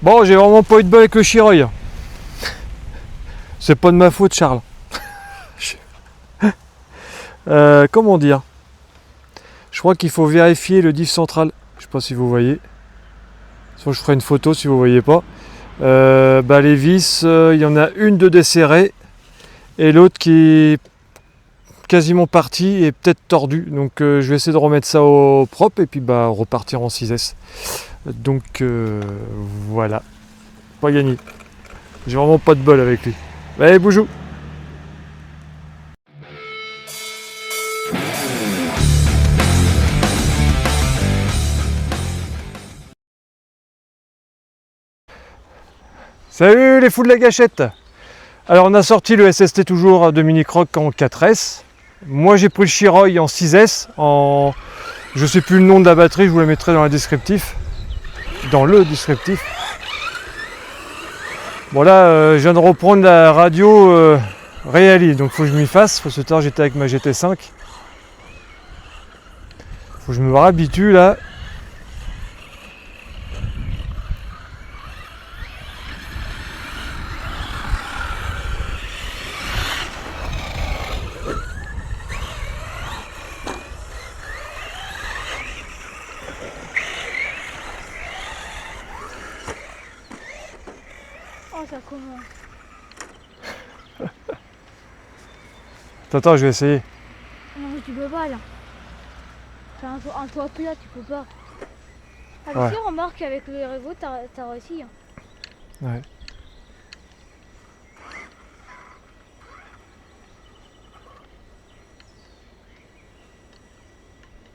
Bon, j'ai vraiment pas eu de bol avec le Chiroy. C'est pas de ma faute, Charles. Comment dire? Je crois qu'il faut vérifier le diff central. Je sais pas si vous voyez. Soit je ferai une photo si vous voyez pas. Les vis, il y en a une de desserrée et l'autre qui est quasiment partie et peut-être tordue. Donc je vais essayer de remettre ça au propre et puis repartir en 6S. Donc voilà. Pas gagné. J'ai vraiment pas de bol avec lui. Allez, boujou! Salut les fous de la gâchette! Alors on a sorti le SST toujours de Mini-Croc en 4S. Moi j'ai pris le Chiroy en 6S. Je sais plus le nom de la batterie, je vous la mettrai dans le descriptif. Dans le descriptif. Bon là, je viens de reprendre la radio Reali, donc faut que je m'y fasse. Faut ce temps j'étais avec ma GT5. Faut que je me réhabitue là. Oh, ça commence. Attends, je vais essayer. Non, mais tu peux pas là. C'est un toit plat, tu peux pas. Ah, mais Ouais. si, remarque, avec le Revo, t'as réussi. Hein. Ouais.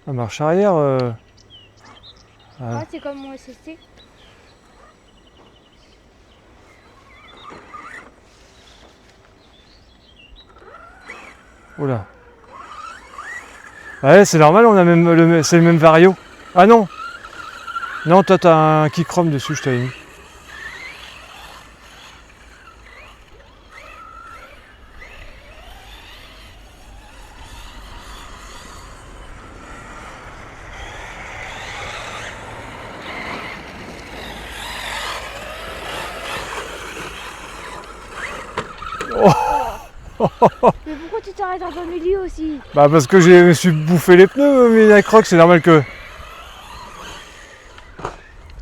La marche arrière. Ah, c'est comme mon SST. Oula. Ouais, c'est normal, on a même c'est le même vario. Ah non. Non, toi t'as un Keychrome dessus, je t'avais mis. Mais pourquoi tu t'arrêtes en plein milieu aussi? Bah parce que je me suis bouffé les pneus, Mini-Croc, c'est normal que.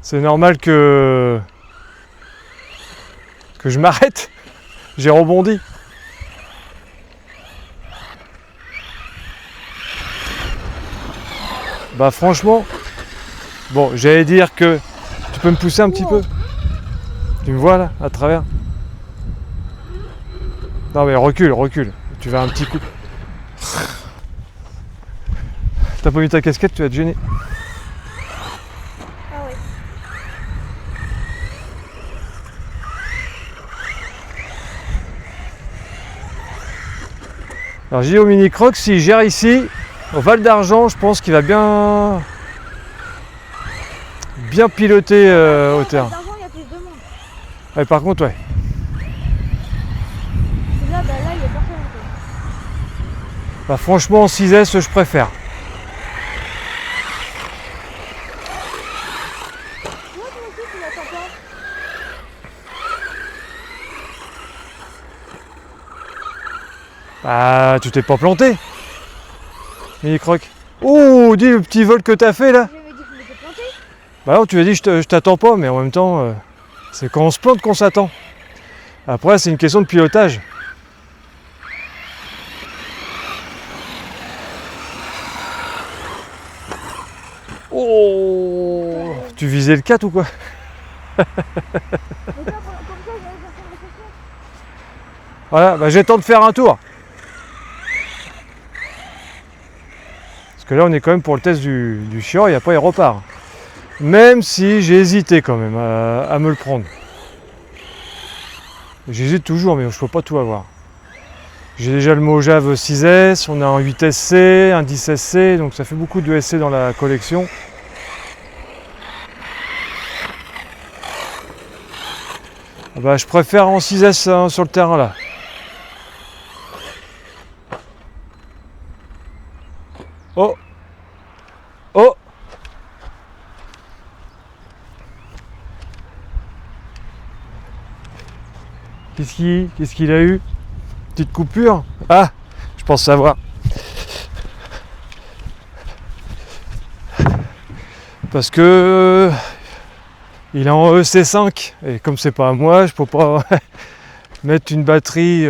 C'est normal que je m'arrête. J'ai rebondi. Bah franchement, bon, j'allais dire que tu peux me pousser un petit peu. Tu me vois là, à travers. Non mais recule, recule. Tu vas un petit coup. T'as pas mis ta casquette, tu vas te gêner. Ah ouais. Alors j'ai dit au Mini-Croc, s'il gère ici, au Val d'Argent, je pense qu'il va bien piloter au terrain. D'argent, il y a plus de monde. Ouais, par contre, ouais. Et là, il y a personne encore. Bah, franchement, en 6S, je préfère. Ouais, toi aussi, tu l'attends pas. Bah, tu t'es pas planté, Mini-Croc. Oh, dis le petit vol que t'as fait là. J'avais dit que je m'étais planté. Bah non, tu as dit je t'attends pas, mais en même temps, c'est quand on se plante qu'on s'attend. Après, c'est une question de pilotage. Oh, tu visais le 4 ou quoi? Mais toi, comme ça, j'avais fait ma chaussure. Voilà, bah j'ai le temps de faire un tour. Parce que là, on est quand même pour le test du Chiroy, et après il repart. Même si j'ai hésité quand même à me le prendre. J'hésite toujours, mais je peux pas tout avoir. J'ai déjà le Mojave 6S, on a un 8SC, un 10SC, donc ça fait beaucoup de SC dans la collection. Ah bah, je préfère en 6S hein, sur le terrain là. Oh! Oh! Qu'est-ce qu'il a eu? Petite coupure? Ah, je pense savoir. Parce que il est en EC5 et comme c'est pas à moi, je peux pas mettre une batterie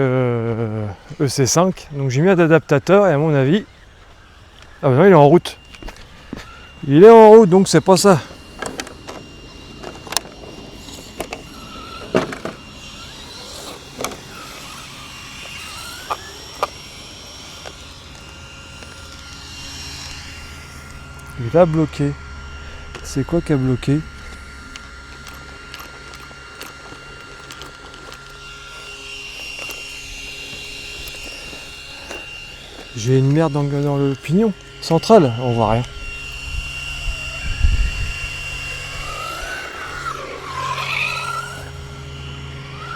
EC5. Donc j'ai mis un adaptateur et à mon avis, ah ben non, il est en route. Il est en route, donc c'est pas ça. Il a bloqué. C'est quoi qui a bloqué? J'ai une merde dans le pignon central, on voit rien.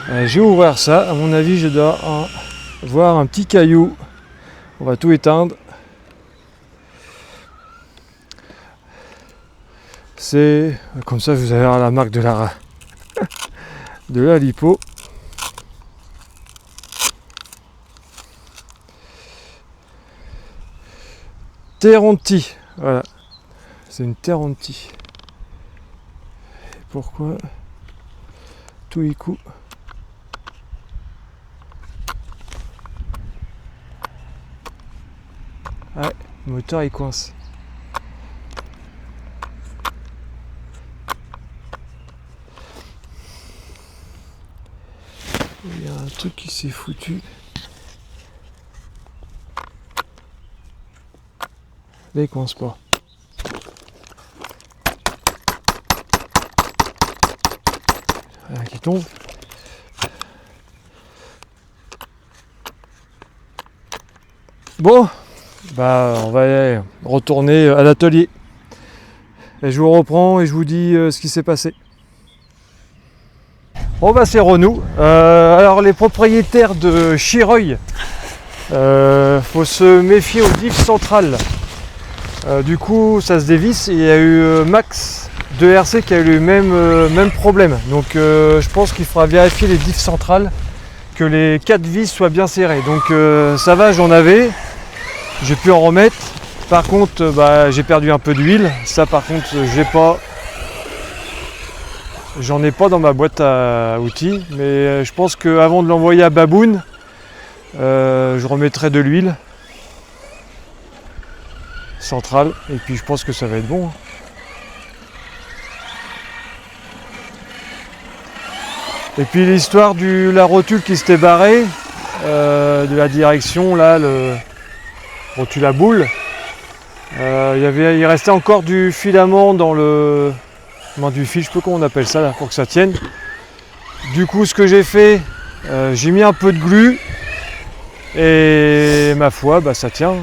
Je vais ouvrir ça, à mon avis je dois voir un petit caillou. On va tout éteindre. C'est comme ça vous avez la marque de la lipo. Terronti, voilà, c'est une Terronti. Et pourquoi tout y coup? Ouais, le moteur il coince. Il y a un truc qui s'est foutu. Là, il coince pas. Rien qui tombe. Bon, bah on va aller retourner à l'atelier. Et je vous reprends et je vous dis ce qui s'est passé. Bon bah c'est Renaud. Alors les propriétaires de Chireuil, faut se méfier au diff central. Du coup ça se dévisse et il y a eu Max de RC qui a eu le même problème. Donc je pense qu'il faudra vérifier les diffs centrales, que les 4 vis soient bien serrées. Donc ça va, j'en avais, j'ai pu en remettre. Par contre bah, j'ai perdu un peu d'huile. Ça par contre j'en ai pas dans ma boîte à outils. Mais je pense qu'avant de l'envoyer à Baboune, je remettrai de l'huile centrale et puis je pense que ça va être bon. Et puis l'histoire de la rotule qui s'était barrée de la direction là, le rotule à boule, il restait encore du filament dans le du fil, je sais pas comment on appelle ça là, pour que ça tienne. Du coup ce que j'ai fait, j'ai mis un peu de glu et ma foi bah, ça tient.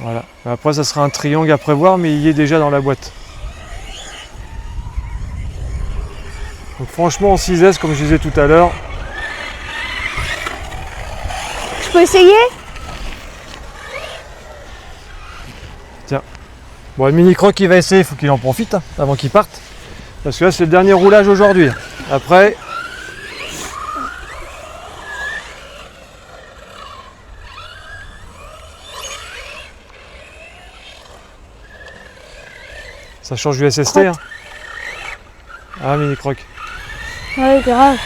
Voilà. Après ça sera un triangle à prévoir, mais il est déjà dans la boîte. Donc franchement en 6S comme je disais tout à l'heure. Je peux essayer? Tiens. Bon le mini croc il va essayer, il faut qu'il en profite hein, avant qu'il parte. Parce que là c'est le dernier roulage aujourd'hui. Après. Ça change du SST hein. Ah mini croc. Ouais grave.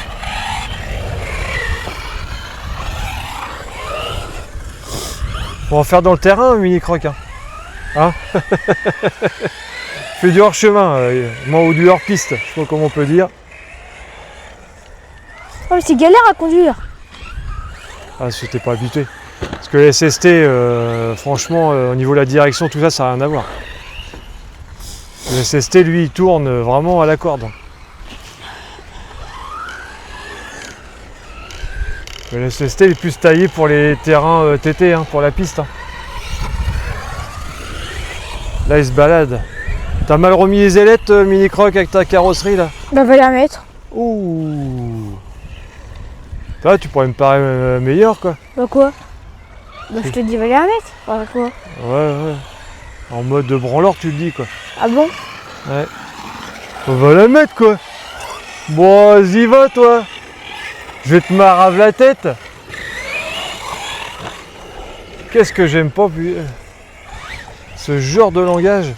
On va faire dans le terrain mini croc hein. Fais du hors chemin, moi ou du hors piste, je sais pas comment on peut dire. Oh mais c'est galère à conduire. Ah si t'es pas habitué. Parce que les SST, franchement, au niveau de la direction, tout ça, ça n'a rien à voir. Le SST, lui, il tourne vraiment à la corde. Le SST il est plus taillé pour les terrains TT, hein, pour la piste. Hein. Là, il se balade. T'as mal remis les ailettes, mini croc, avec ta carrosserie là? Bah va la mettre. Ouh. Là, tu pourrais me paraître meilleur quoi. Bah quoi? Bah je te dis va la mettre. Bah quoi? Ouais. En mode de branleur, tu le dis quoi. Ah bon? Ouais. On va la mettre quoi. Bon, vas-y va toi. Je vais te marave la tête. Qu'est-ce que j'aime pas ce genre de langage.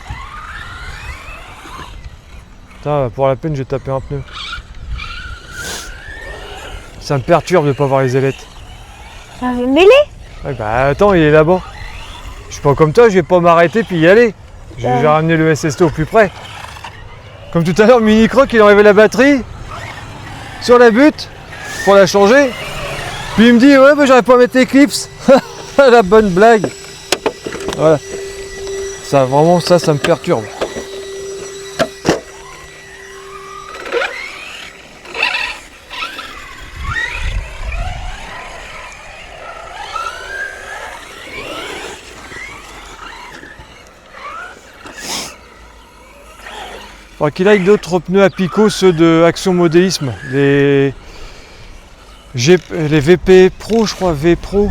Putain, pour la peine, j'ai tapé un pneu. Ça me perturbe de pas voir les ailettes. J'avais mêlé. Ouais, bah attends, il est là-bas. Je suis pas comme toi, je vais pas m'arrêter puis y aller. J'ai déjà ramené le SST au plus près. Comme tout à l'heure, Mini Croc, il a enlevé la batterie sur la butte pour la changer. Puis il me dit, ouais, bah j'aurais pas à mettre Eclipse. La bonne blague. Voilà. Ça, vraiment, ça me perturbe. Faudra qu'il aille d'autres pneus à picot, ceux de Action Modélisme, les VP Pro, je crois, V Pro.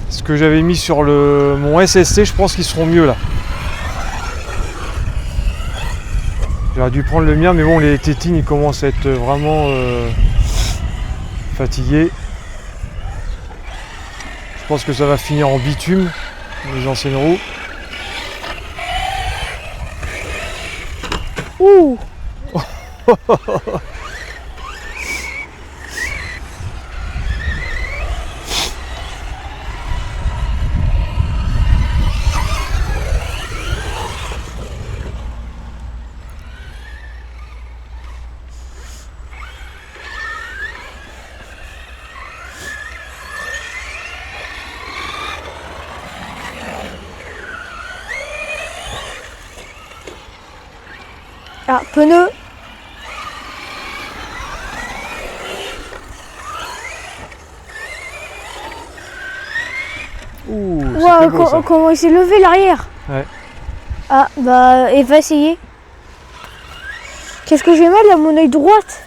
Ce que j'avais mis sur mon SST, je pense qu'ils seront mieux là. J'aurais dû prendre le mien, mais bon, les tétines, ils commencent à être vraiment fatigués. Je pense que ça va finir en bitume, les anciennes roues. Ouh. Ah, pneu. Ouh, Wow, beau, ça. comment il s'est levé l'arrière. Ouais. Ah, bah, et va essayer. Qu'est-ce que j'ai mal à mon œil droite?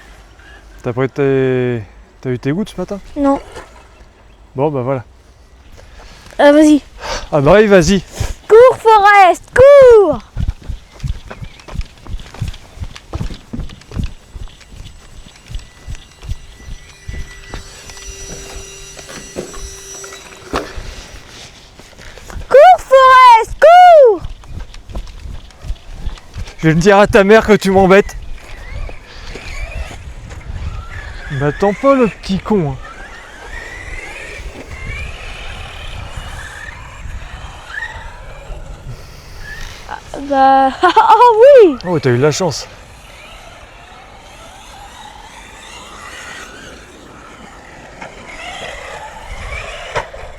T'as eu tes gouttes ce matin? Non. Bon, bah voilà. Ah, vas-y. Ah bah oui, vas-y. Cours, Forest, cours. Cours, Forest, cours. Je vais le dire à ta mère que tu m'embêtes. M'attends pas le petit con. Hein. Bah, ah oui. Oh, t'as eu de la chance.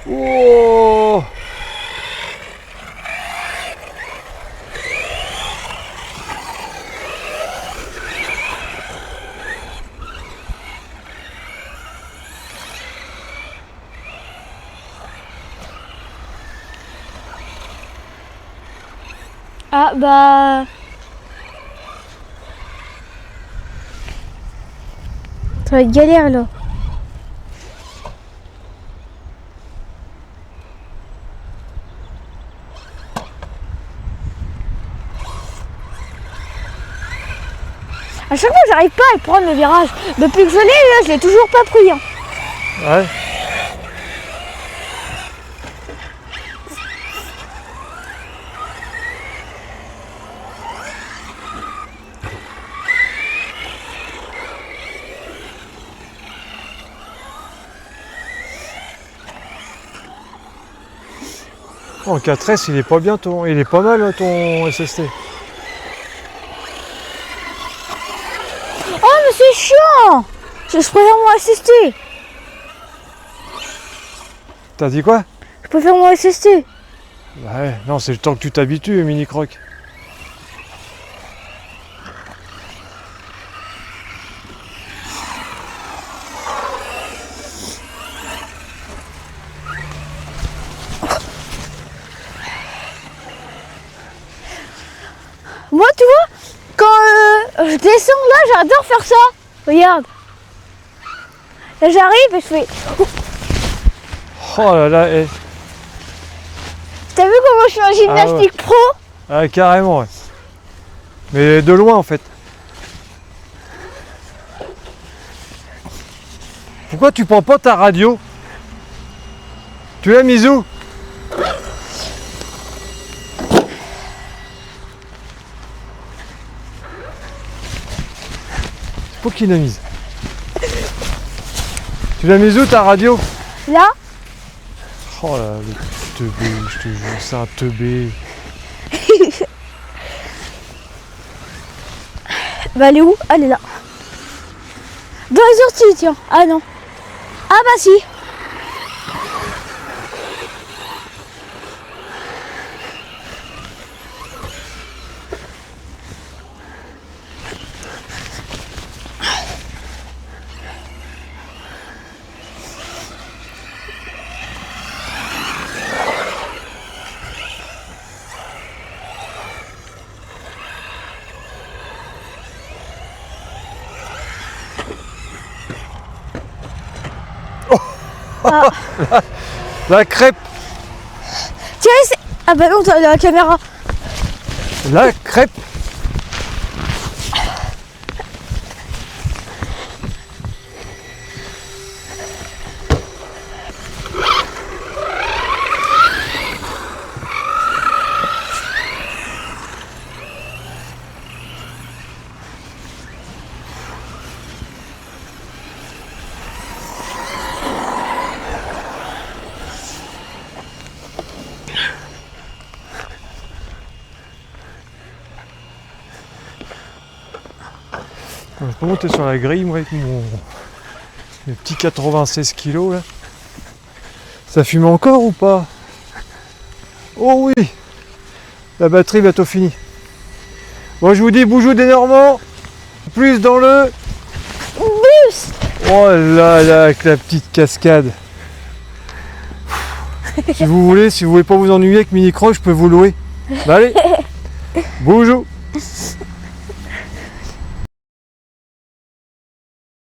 Oh. Ah, bah... Ça va être galère, là. À chaque fois, j'arrive pas à prendre le virage. Depuis que je l'ai, là, je l'ai toujours pas pris. Hein. Ouais. En 4S, il est pas bien il est pas mal ton SST. Oh, mais c'est chiant. Je préfère mon SST. T'as dit quoi? Je préfère mon SST. Ouais, non, c'est le temps que tu t'habitues, Mini Croc. Moi, tu vois, quand je descends là, j'adore faire ça. Regarde. Là, j'arrive et je fais... Oh là là, eh. T'as vu comment je suis en gymnastique pro? Ah, carrément, ouais. Mais de loin, en fait. Pourquoi tu prends pas ta radio? Tu l'as mise où? C'est pas qui l'a mise. Tu l'as mise où ta radio? Là, Oh là, le teubé, je te jure, c'est un teubé. bah elle est où? Elle est là. Dans les orties, tiens. Ah non. Ah bah si. Ah. La crêpe, Tiens, c'est... Ah bah non, t'as la caméra. la crêpe. Je peux monter sur la grille moi avec mon petit 96 kg là. Ça fume encore ou pas? Oh oui, la batterie bientôt finie. Bon, je vous dis bonjour des Normands. Plus dans le Bus. oh là là avec la petite cascade. Si vous voulez pas vous ennuyer avec Mini Croc, je peux vous louer. Bah, allez, bonjour.